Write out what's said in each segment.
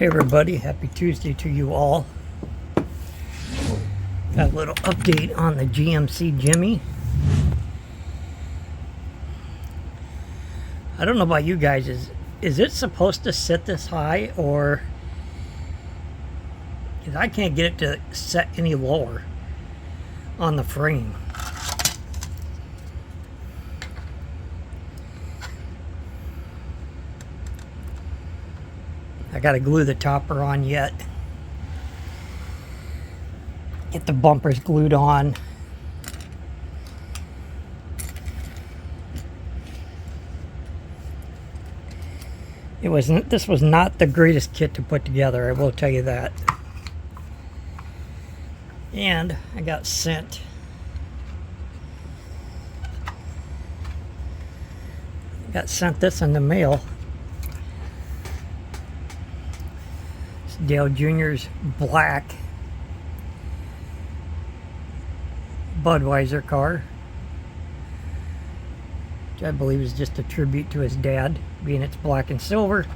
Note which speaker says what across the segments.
Speaker 1: Hey everybody, happy Tuesday to you all. Got a little update on the GMC Jimmy. I don't know about you guys, is it supposed to sit this high, or 'cause I can't get it to set any lower on the frame. I gotta glue the topper on yet. Get the bumpers glued on. This was not the greatest kit to put together, I will tell you that. And I got sent this in the mail. It's Dale Jr.'s black Budweiser car, which I believe is just a tribute to his dad, being it's black and silver.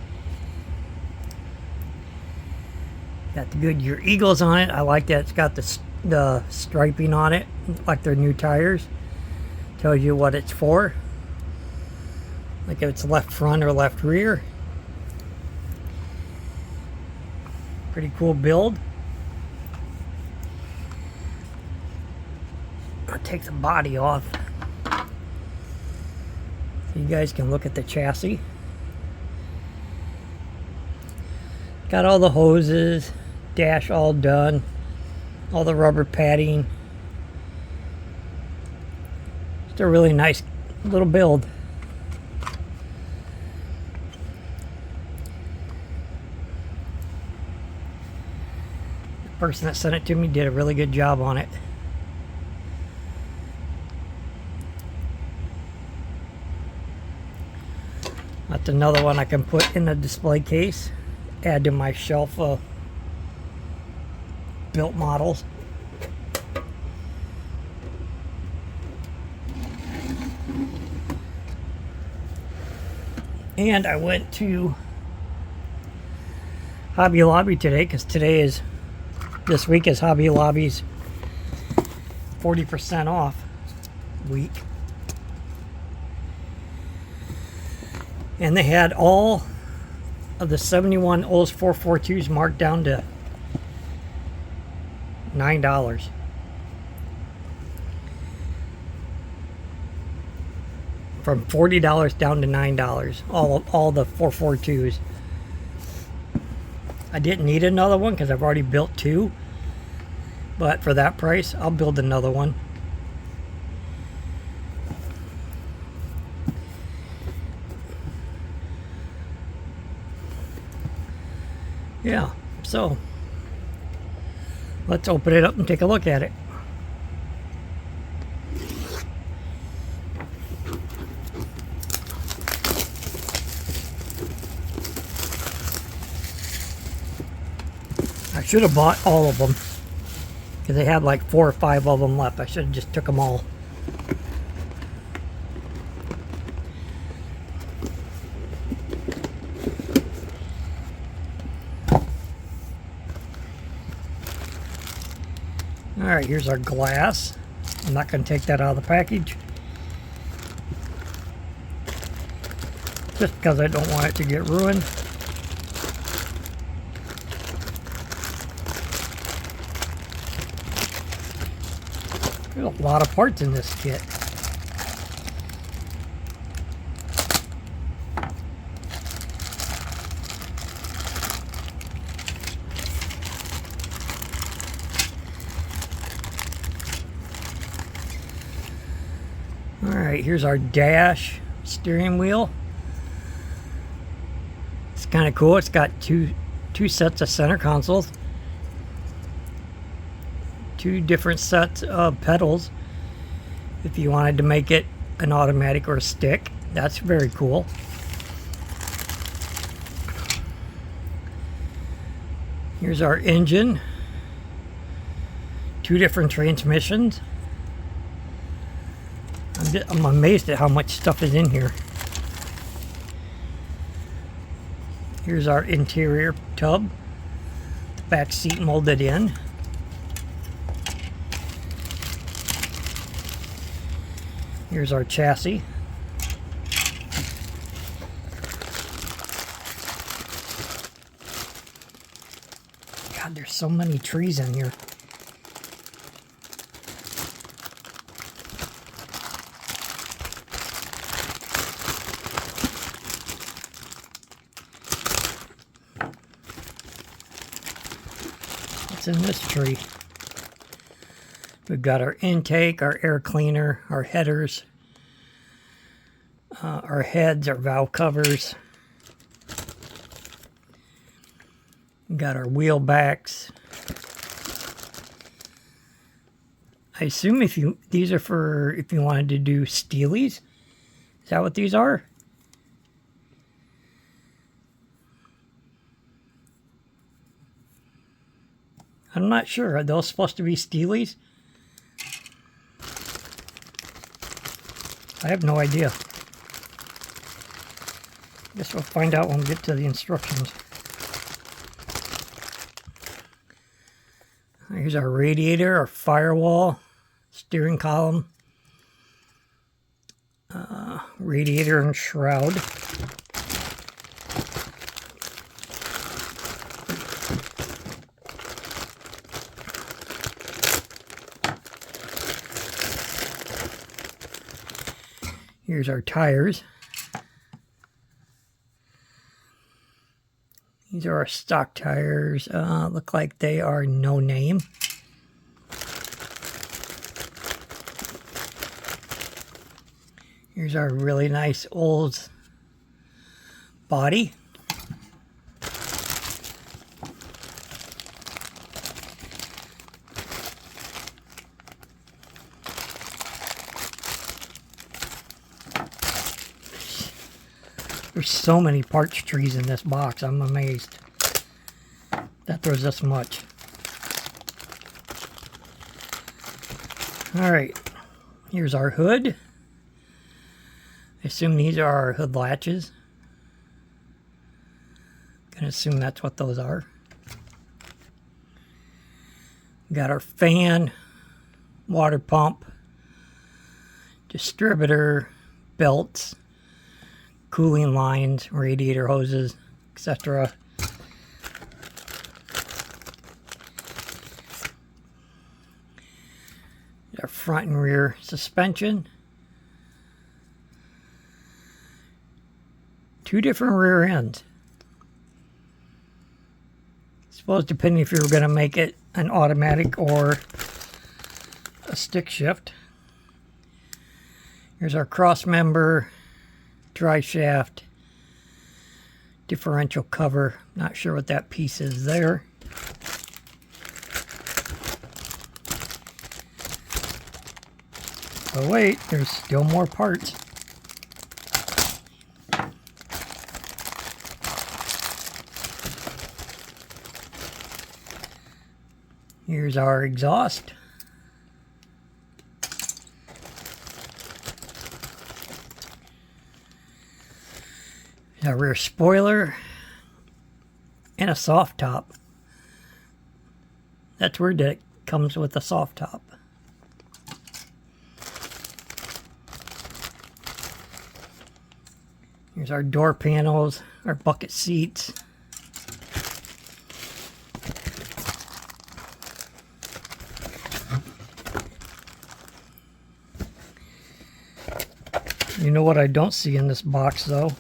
Speaker 1: Got the Goodyear Eagles on it. I like that. It's got the striping on it, like their new tires. Tells you what it's for, like if it's left front or left rear. Pretty cool build. I'll take the body off so you guys can look at the chassis. Got all the hoses, dash all done, all the rubber padding. Just a really nice little build. The person that sent it to me did a really good job on it. That's another one I can put in the display case, add to my shelf of built models. And I went to Hobby Lobby today, because this week is Hobby Lobby's 40% off week. And they had all of the 71 Olds 442s marked down to $9. From $40 down to $9. All the 442s. I didn't need another one because I've already built two. But for that price, I'll build another one. Yeah, so let's open it up and take a look at it. I should have bought all of them because they had like 4 or 5 of them left. I should have just took them all. Alright, here's our glass. I'm not going to take that out of the package, just because I don't want it to get ruined. There's a lot of parts in this kit. Alright, here's our dash steering wheel. It's kind of cool. It's got two sets of center consoles, 2 different sets of pedals if you wanted to make it an automatic or a stick. That's very cool. Here's our engine. 2 different transmissions. I'm amazed at how much stuff is in here. Here's our interior tub. The back seat molded in. Here's our chassis. God, there's so many trees in here. What's in this tree? We've got our intake, our air cleaner, our headers, our heads, our valve covers. We've got our wheel backs. I assume these are for if you wanted to do steelies. Is that what these are? I'm not sure. Are those supposed to be steelies? I have no idea. Guess we'll find out when we get to the instructions. Here's our radiator, our firewall, steering column, radiator and shroud. Here's our tires. These are our stock tires. Look like they are no name. Here's our really nice old body. There's so many parts trees in this box. I'm amazed that there's this much. Alright, here's our hood. I assume these are our hood latches. Gonna assume that's what those are. Got our fan, water pump, distributor, belts, cooling lines, radiator hoses, etc. Our front and rear suspension. Two different rear ends. I suppose depending if you were going to make it an automatic or a stick shift. Here's our cross member, dry shaft, differential cover. Not sure what that piece is there. Oh wait, there's still more parts. Here's our exhaust. A rear spoiler and a soft top. That's weird that it comes with a soft top. Here's our door panels, our bucket seats. You know what I don't see in this box though?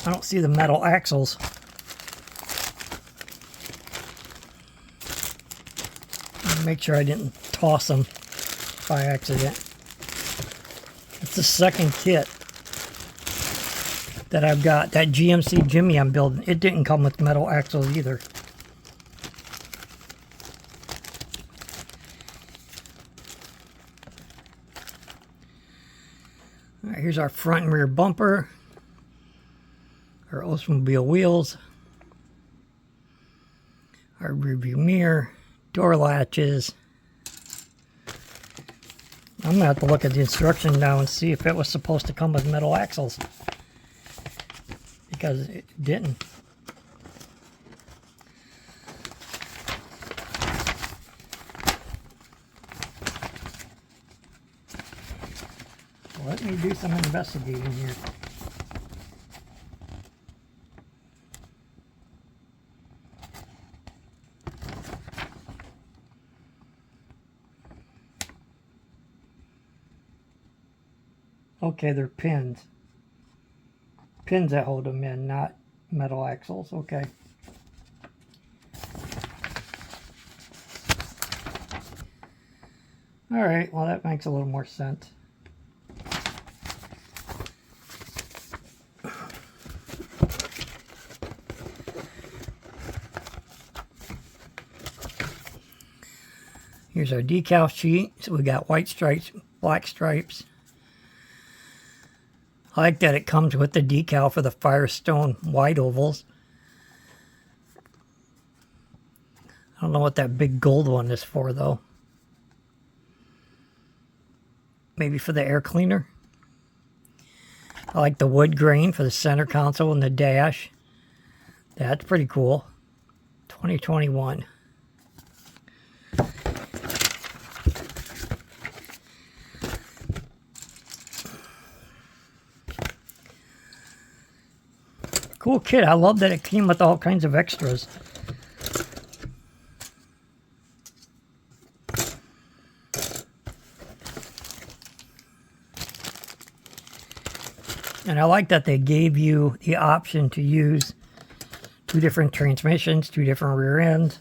Speaker 1: I don't see the metal axles. Make sure I didn't toss them by accident. It's the second kit that I've got. That GMC Jimmy I'm building, it didn't come with metal axles either. All right, here's our front and rear bumper. Our Oldsmobile wheels, our rear view mirror, door latches. I'm going to have to look at the instruction now and see if it was supposed to come with metal axles. because it didn't. Let me do some investigating here. Okay, they're pins. Pins that hold them in, not metal axles. Okay. Alright, well that makes a little more sense. Here's our decal sheet. So we got white stripes, black stripes. I like that it comes with the decal for the Firestone wide ovals. I don't know what that big gold one is for though. Maybe for the air cleaner. I like the wood grain for the center console and the dash. That's pretty cool. 2021. Cool kit. I love that it came with all kinds of extras. And I like that they gave you the option to use 2 different transmissions, 2 different rear ends.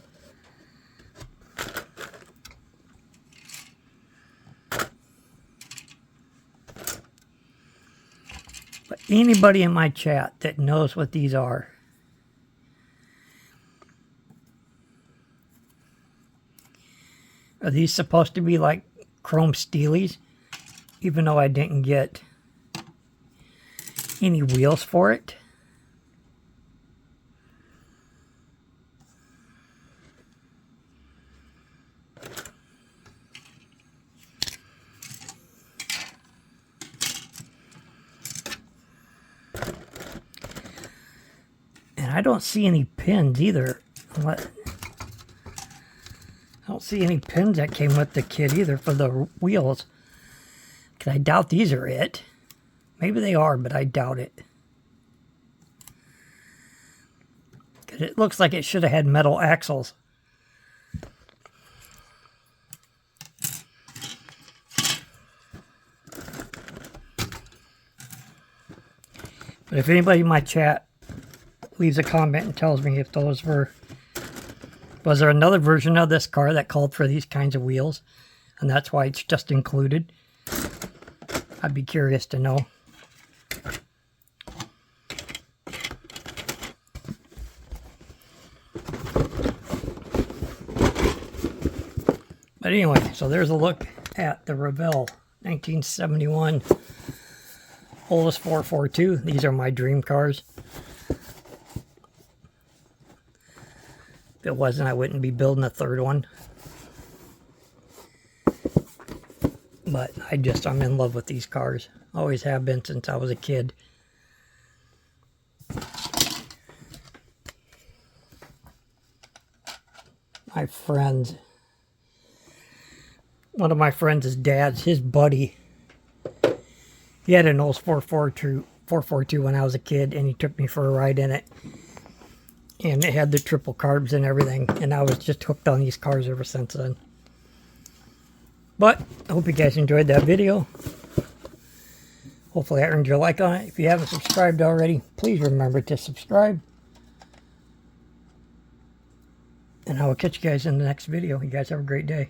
Speaker 1: But anybody in my chat that knows what these are, these supposed to be like chrome steelies? Even though I didn't get any wheels for it. And I don't see any pins either. I don't see any pins that came with the kit either for the wheels. Because I doubt these are it. Maybe they are, but I doubt it. Because it looks like it should have had metal axles. But if anybody in my chat leaves a comment and tells me if those were... Was there another version of this car that called for these kinds of wheels? And that's why it's just included? I'd be curious to know. But anyway, so there's a look at the Revell 1971 Olus 442. These are my dream cars. If it wasn't, I wouldn't be building a third one. But I'm in love with these cars. Always have been since I was a kid. My friends, one of my friends' dad's, his buddy, he had an Olds 442 when I was a kid, and he took me for a ride in it. And it had the triple carbs and everything, and I was just hooked on these cars ever since then. But I hope you guys enjoyed that video. Hopefully I earned your like on it. If you haven't subscribed already, please remember to subscribe. And I will catch you guys in the next video. You guys have a great day.